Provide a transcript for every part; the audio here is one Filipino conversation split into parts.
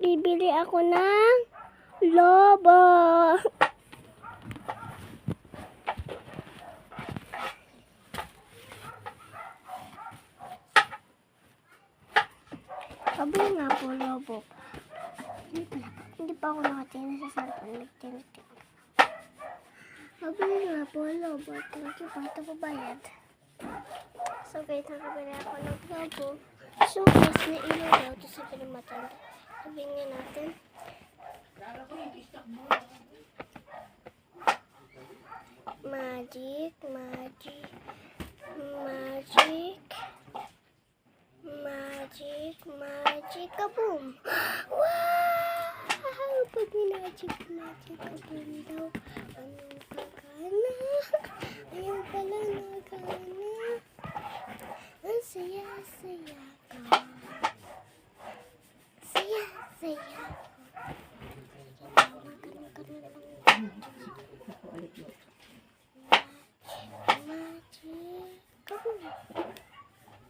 Bibili ako ng lobo. Sabi nga po, lobo. Hindi pa ako nakatingin sa cellphone. Sabi nga po, lobo. Thank you po. Ito po bayad. So guys, nakabili ako ng lobo. So guys, nailaw daw. Ito sa pinamatan. Sabihin nga natin. Magic, magic, magic, magic, magic, kaboom! Wow! Pag magic, magic, kaboom daw. Anong kagana? Ayun pala nagana. Ang saya, saya ko. Saya, saya ko. Magic, kaboom!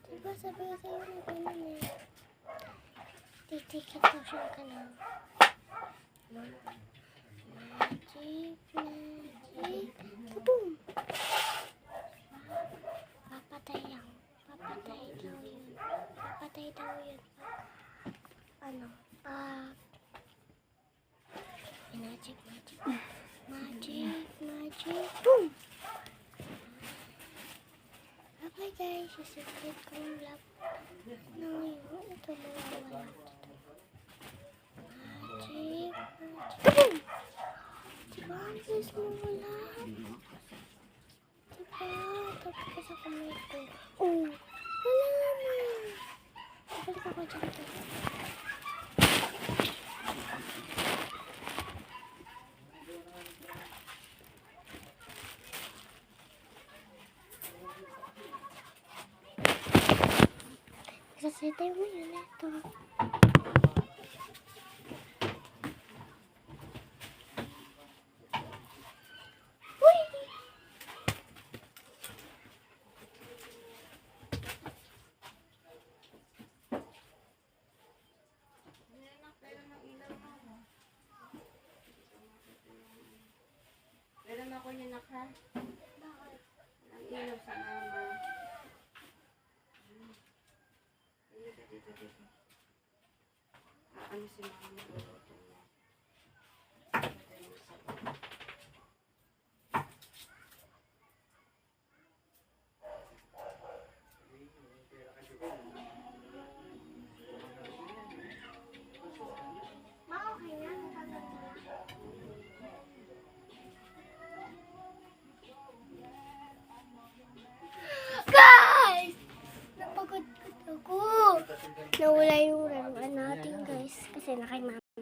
Diba sabi ko sa'yo na ganun eh. Titikit daw siya ka na. Magic, magic, kaboom! Papatay lang. Papatay daw yun. Papatay daw yun. Magic, magic. Magic, magic, boom! Okay guys, isipit ko yung lap na ngayon. Ito mawawala dito. Magic, magic, boom! Diba ang bilis mawala? Diba? Tapos sa kamay ko. Oh! Wala na! Balik ako dito. Sasitay mo yun ito. Uy! Meron ako niya naka. Bakit? Ang ilaw sa mama. Ano si mama? Guys! Napagod ako. Nawala yung laruan natin guys. Kasi nakay mama.